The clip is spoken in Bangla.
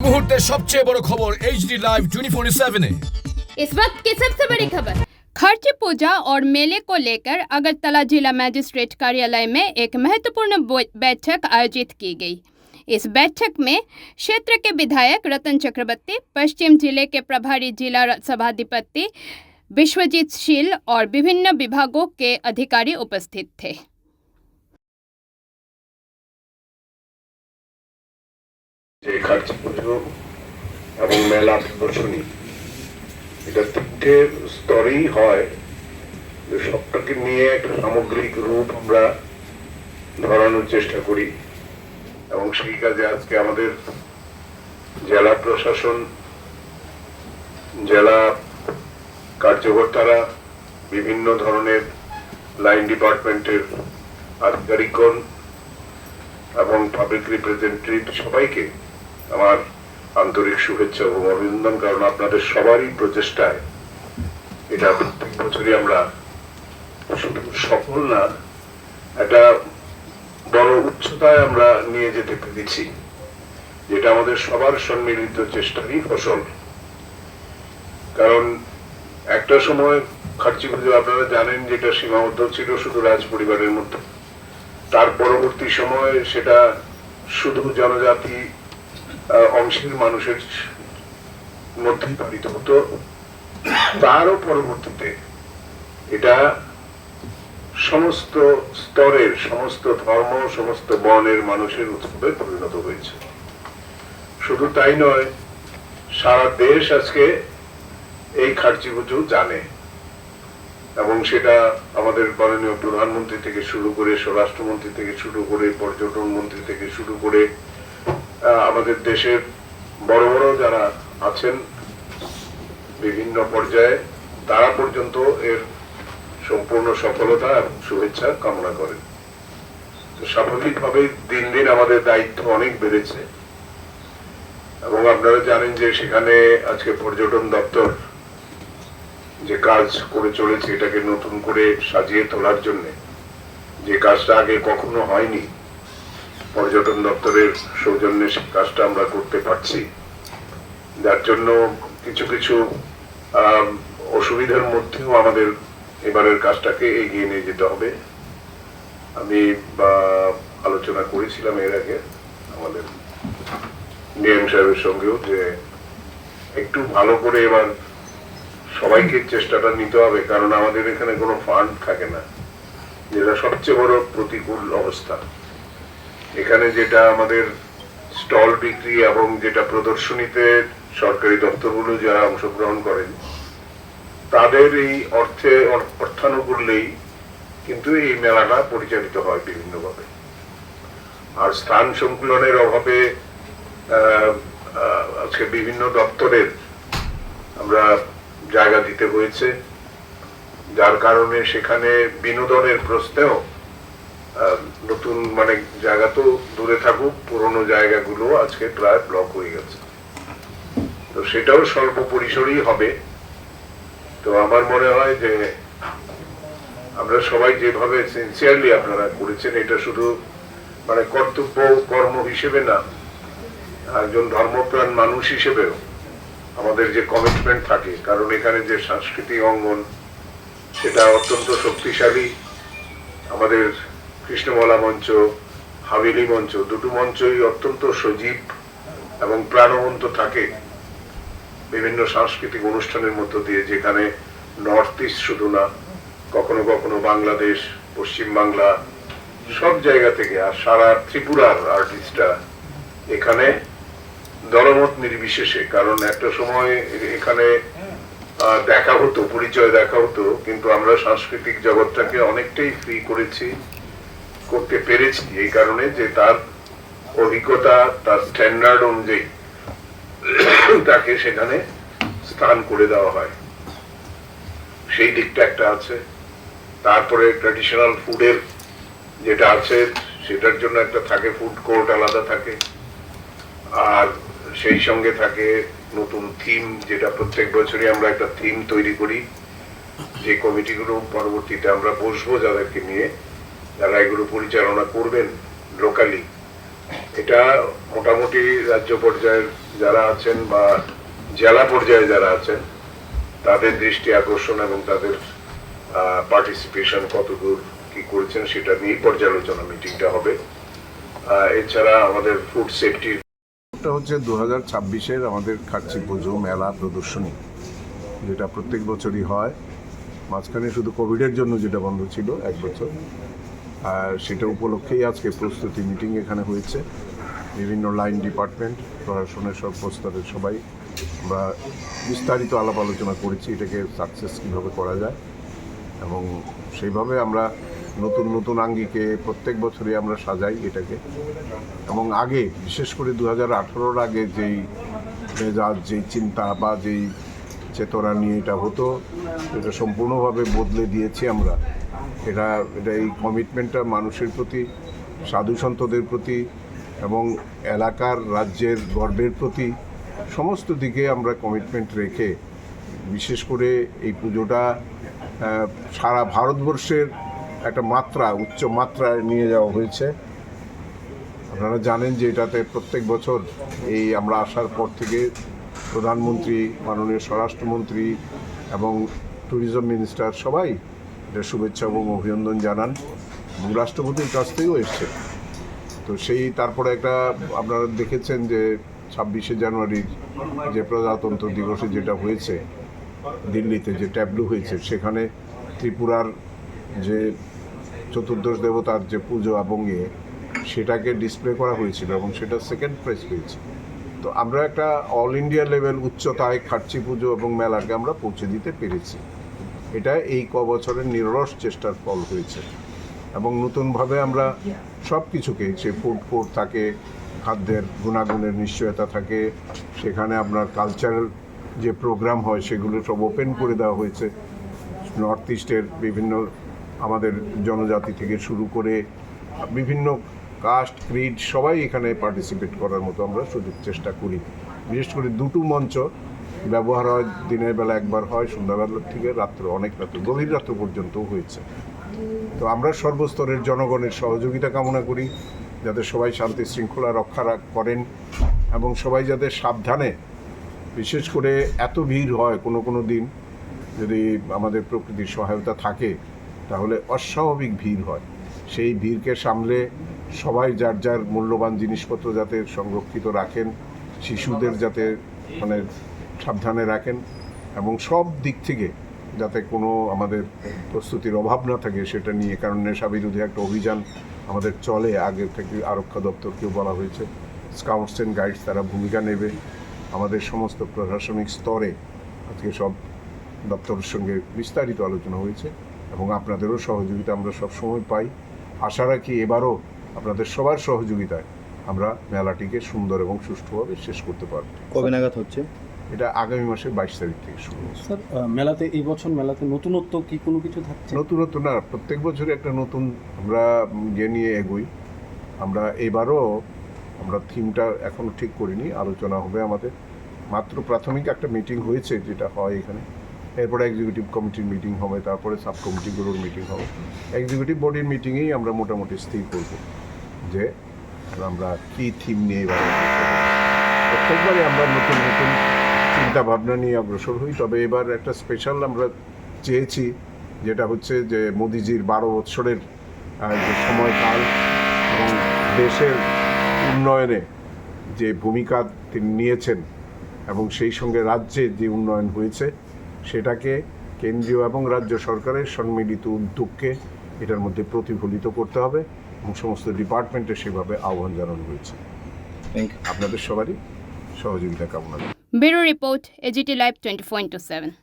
मुहूर्ते सबसे बड़ खबर HD लाइव 24/7 इस वक्त की सबसे बड़ी खबर। खर्च पूजा और मेले को लेकर अगरतला जिला मजिस्ट्रेट कार्यालय में एक महत्वपूर्ण बैठक आयोजित की गई। इस बैठक में क्षेत्र के विधायक रतन चक्रवर्ती, पश्चिम जिले के प्रभारी जिला सभाधिपति विश्वजीत शील और विभिन्न विभागों के अधिकारी उपस्थित थे। खर्च पुजो এবং মেলা প্রদর্শনী এটা তিনটে স্তরেই হয়, সবটাকে নিয়ে একটা সামগ্রিক রূপ আমরা ধরানোর চেষ্টা করি এবং সেই কাজে আজকে আমাদের জেলা প্রশাসন, জেলা কার্যকর্তারা, বিভিন্ন ধরনের লাইন ডিপার্টমেন্টের আধিকারিকগণ এবং পাবলিক রিপ্রেজেন্টেটিভ সবাইকে আমার আন্তরিক শুভেচ্ছা এবং অভিনন্দন। কারণ আপনাদের সবারই প্রচেষ্টায় এটা প্রত্যেক বছরই আমরা শুধু সফল না, একটা বড় উচ্চতায় আমরা নিয়ে যেতে পেরেছি, যেটা আমাদের সবার সম্মিলিত চেষ্টারই ফসল। কারণ একটা সময় খার্চি পুজো আপনারা জানেন যেটা সীমাবদ্ধ ছিল শুধু রাজ পরিবারের মধ্যে, তার পরবর্তী সময়ে সেটা শুধু জনজাতি অংশের মানুষের মধ্যেই পালিত হতো। তারও পরবর্তীতে এটা সমস্ত স্তরের, সমস্ত ধর্ম, সমস্ত বর্ণের মানুষের উৎসবে পরিণত হয়েছে। শুধু তাই নয়, সারা দেশ আজকে এই খার্চি পুজো জানে এবং সেটা আমাদের মাননীয় প্রধানমন্ত্রী থেকে শুরু করে, স্বরাষ্ট্রমন্ত্রী থেকে শুরু করে, পর্যটন মন্ত্রী থেকে শুরু করে আমাদের দেশের বড় বড় যারা আছেন বিভিন্ন পর্যায়ে, তারা পর্যন্ত এর সম্পূর্ণ সফলতা এবং শুভেচ্ছা কামনা করেন। স্বাভাবিকভাবে দিন দিন আমাদের দায়িত্ব অনেক বেড়েছে এবং আপনারা জানেন যে সেখানে আজকে পর্যটন দপ্তর যে কাজ করে চলেছে এটাকে নতুন করে সাজিয়ে তোলার জন্য, যে কাজটা আগে কখনো হয়নি, পর্যটন দপ্তরের সৌজন্যে সেই কাজটা আমরা করতে পারছি। যার জন্য কিছু কিছু অসুবিধার মধ্যেও আমাদের এবারের কাজটাকে এগিয়ে নিয়ে যেতে হবে। আমি আলোচনা করেছিলাম এর আগে আমাদের ডিএম সাহেবের সঙ্গেও যে একটু ভালো করে এবার সবাইকে চেষ্টাটা নিতে হবে, কারণ আমাদের এখানে কোনো ফান্ড থাকে না, যেটা সবচেয়ে বড় প্রতিকূল অবস্থা। এখানে যেটা আমাদের স্টল বিক্রি এবং যেটা প্রদর্শনীতে সরকারি দপ্তরগুলো যারা অংশগ্রহণ করেন তাদের এই অর্থানুকূল্যেই কিন্তু এই মেলাটা পরিচালিত হয় বিভিন্নভাবে। আর স্থান সংকুলনের অভাবে আজকে বিভিন্ন দপ্তরের আমরা জায়গা দিতে হয়েছে, যার কারণে সেখানে বিনোদনের প্রশ্নেও নতুন জায়গা তো দূরে থাকুক, পুরনো জায়গাগুলো আজকে প্রায় ব্লক হয়ে গেছে। তো সেটাও স্বল্প পরিসরেই হবে। তো আমার মনে হয় যে আমরা সবাই যেভাবে সিনসিয়ারলি আপনারা করেছেন, এটা শুধু কর্তব্য কর্ম হিসেবে না, একজন ধর্মপ্রাণ মানুষ হিসেবেও আমাদের যে কমিটমেন্ট থাকে, কারণ এখানে যে সাংস্কৃতিক অঙ্গন সেটা অত্যন্ত শক্তিশালী। আমাদের কৃষ্ণমালা মঞ্চ, হাভেলি মঞ্চ, দুটো মঞ্চই অত্যন্ত সজীব এবং প্রাণবন্ত থাকে বিভিন্ন সাংস্কৃতিক অনুষ্ঠানের মধ্য দিয়ে, যেখানে নর্থ ইস্ট শুধু না, কখনো কখনো বাংলাদেশ, পশ্চিম বাংলা, সব জায়গা থেকে, আর সারা ত্রিপুরার আর্টিস্টরা এখানে দলমত নির্বিশেষে, কারণ একটা সময় এখানে দেখা হতো, পরিচয় দেখা হতো, কিন্তু আমরা সাংস্কৃতিক জগৎটাকে অনেকটাই ফ্রি করতে পেরেছি এই কারণে যে তার অভিজ্ঞতা, তার স্ট্যান্ডার্ড অনুযায়ী তাকে সেখানে স্থান করে দেওয়া হয়, সেই দিকটা একটা আছে। তারপরে ট্র্যাডিশনাল ফুডের যেটা আছে সেটার জন্য একটা থাকে, ফুড কোর্ট আলাদা থাকে, আর সেই সঙ্গে থাকে নতুন থিম, যেটা প্রত্যেক বছরই আমরা একটা থিম তৈরি করি, যে কমিটিগুলো পরবর্তীতে আমরা বসবো যাদেরকে নিয়ে, যারা এগুলো পরিচালনা করবেন লোকালি, এটা মোটামুটি রাজ্য পর্যায়ের যারা আছেন বা জেলা পর্যায়ে যারা আছেন তাদের দৃষ্টি আকর্ষণ এবং তাদের পার্টিসিপেশন কতদূর কি করেছেন সেটা নিয়ে পর্যালোচনা মিটিংটা হবে। এছাড়া আমাদের ফুড সেফটি হচ্ছে 2026-এর আমাদের খার্চি পুজো মেলা প্রদর্শনী, যেটা প্রত্যেক বছরই হয়। মাঝখানে শুধু কোভিডের জন্য যেটা বন্ধ ছিল 1 বছর, আর সেটা উপলক্ষেই আজকে প্রস্তুতি মিটিং এখানে হয়েছে। বিভিন্ন লাইন ডিপার্টমেন্ট, প্রশাসনের সব স্তরের সবাই আমরা বিস্তারিত আলাপ আলোচনা করেছি এটাকে সাকসেস কীভাবে করা যায়, এবং সেইভাবে আমরা নতুন নতুন আঙ্গিকে প্রত্যেক বছরই আমরা সাজাই এটাকে। এবং আগে বিশেষ করে 2018-র আগে যেই মেজাজ, যেই চিন্তা বা যেই চেতনা নিয়ে এটা হতো, এটা সম্পূর্ণভাবে বদলে দিয়েছি আমরা। এটা এই কমিটমেন্টটা মানুষের প্রতি, সাধু সন্তদের প্রতি এবং এলাকার রাজ্যের গর্বের প্রতি সমস্ত দিকে আমরা কমিটমেন্ট রেখে বিশেষ করে এই পুজোটা সারা ভারতবর্ষের একটা মাত্রা, উচ্চ মাত্রায় নিয়ে যাওয়া হয়েছে। আপনারা জানেন যে এটাতে প্রত্যেক বছর এই আমরা আসার পর থেকে প্রধানমন্ত্রী, মাননীয় স্বরাষ্ট্রমন্ত্রী এবং ট্যুরিজম মিনিস্টার সবাই এটা শুভেচ্ছা এবং অভিনন্দন জানান, এবং রাষ্ট্রপতির কাছ থেকেও এসছে। তো সেই তারপরে একটা আপনারা দেখেছেন যে 26শে জানুয়ারির যে প্রজাতন্ত্র দিবসে যেটা হয়েছে দিল্লিতে, যে ট্যাবলু হয়েছে, সেখানে ত্রিপুরার যে চতুর্দশ দেবতার যে পুজো এবং সেটাকে ডিসপ্লে করা হয়েছিল এবং সেটা সেকেন্ড প্রাইজ পেয়েছে। তো আমরা একটা অল ইন্ডিয়া লেভেল উচ্চতায় খার্চি পুজো এবং মেলাকে আমরা পৌঁছে দিতে পেরেছি। এটা এই বছরের নিরলস চেষ্টার ফল হয়েছে, এবং নতুনভাবে আমরা সব কিছুকে, সে ফুড কোর্ট থাকে, খাদ্যের গুণাগুণের নিশ্চয়তা থাকে, সেখানে আপনার কালচারাল যে প্রোগ্রাম হয় সেগুলো সব ওপেন করে দেওয়া হয়েছে। নর্থ ইস্টের বিভিন্ন আমাদের জনজাতি থেকে শুরু করে বিভিন্ন কাস্ট, ক্রিড সবাই এখানে পার্টিসিপেট করার মতো আমরা সুযোগ চেষ্টা করি। বিশেষ করে দুটো মঞ্চ ব্যবহার হয়, দিনের বেলা একবার হয়, সন্ধ্যাবেলা থেকে রাত্র, অনেক রাত্র, গভীর রাত্র পর্যন্তও হয়েছে। তো আমরা সর্বস্তরের জনগণের সহযোগিতা কামনা করি, যাতে সবাই শান্তি শৃঙ্খলা রক্ষা করেন এবং সবাই যাতে সাবধানে, বিশেষ করে এত ভিড় হয় কোনো দিন যদি আমাদের প্রকৃতির সহায়তা থাকে তাহলে অস্বাভাবিক ভিড় হয়। সেই ভিড়কে সামলে সবাই যার যার মূল্যবান জিনিসপত্র যাতে সংরক্ষিত রাখেন, শিশুদের যাতে সাবধানে রাখেন, এবং সব দিক থেকে যাতে কোনো আমাদের প্রস্তুতির অভাব না থাকে সেটা নিয়ে। কারণ নেশা বিরোধী একটা অভিযান আমাদের চলে, আগে থেকে আরক্ষা দপ্তরকেও বলা হয়েছে, স্কাউটস অ্যান্ড গাইডস তারা ভূমিকা নেবে। আমাদের সমস্ত প্রশাসনিক স্তরে আজকে সব দপ্তরের সঙ্গে বিস্তারিত আলোচনা হয়েছে, এবং আপনাদেরও সহযোগিতা আমরা সবসময় পাই। আশা রাখি এবারও আপনাদের সবার সহযোগিতায় আমরা মেলাটিকে সুন্দর এবং সুষ্ঠুভাবে শেষ করতে পারব। কবে নাগাদ হচ্ছে এটা? আগামী মাসের 22 তারিখ থেকে শুরু। স্যার, মেলাতে এই বছর মেলাতে নতুনত্ব কি কোনো কিছু থাকছে? নতুনত্ব না, প্রত্যেক বছরই একটা নতুন আমরা নিয়ে এগোই। আমরা এবারও আমরা থিমটা এখনও ঠিক করিনি, আলোচনা হবে আমাদের। মাত্র প্রাথমিক একটা মিটিং হয়েছে যেটা হয় এখানে, এরপরে এক্সিকিউটিভ কমিটির মিটিং হবে, তারপরে সাব কমিটিগুলোর মিটিং হবে। এক্সিকিউটিভ বডির মিটিংয়েই আমরা মোটামুটি স্থির করব যে আমরা কী থিম নিয়ে এবার। প্রত্যেকবারই আমরা নতুন নতুন চিন্তা ভাবনা নিয়ে অগ্রসর হই, তবে এবার একটা স্পেশাল আমরা চেয়েছি, যেটা হচ্ছে যে মোদিজির 12 বৎসরের যে সময়কাল এবং দেশের উন্নয়নে যে ভূমিকা তিনি নিয়েছেন এবং সেই সঙ্গে রাজ্যে যে উন্নয়ন হয়েছে সেটাকে কেন্দ্রীয় এবং রাজ্য সরকারের সম্মিলিত উদ্যোগকে এটার মধ্যে প্রতিফলিত করতে হবে, এবং সমস্ত ডিপার্টমেন্টে সেভাবে আহ্বান জানানো হয়েছে। আপনাদের সবারই সহযোগিতা কামনা। Bureau report, AGT Live 24/7।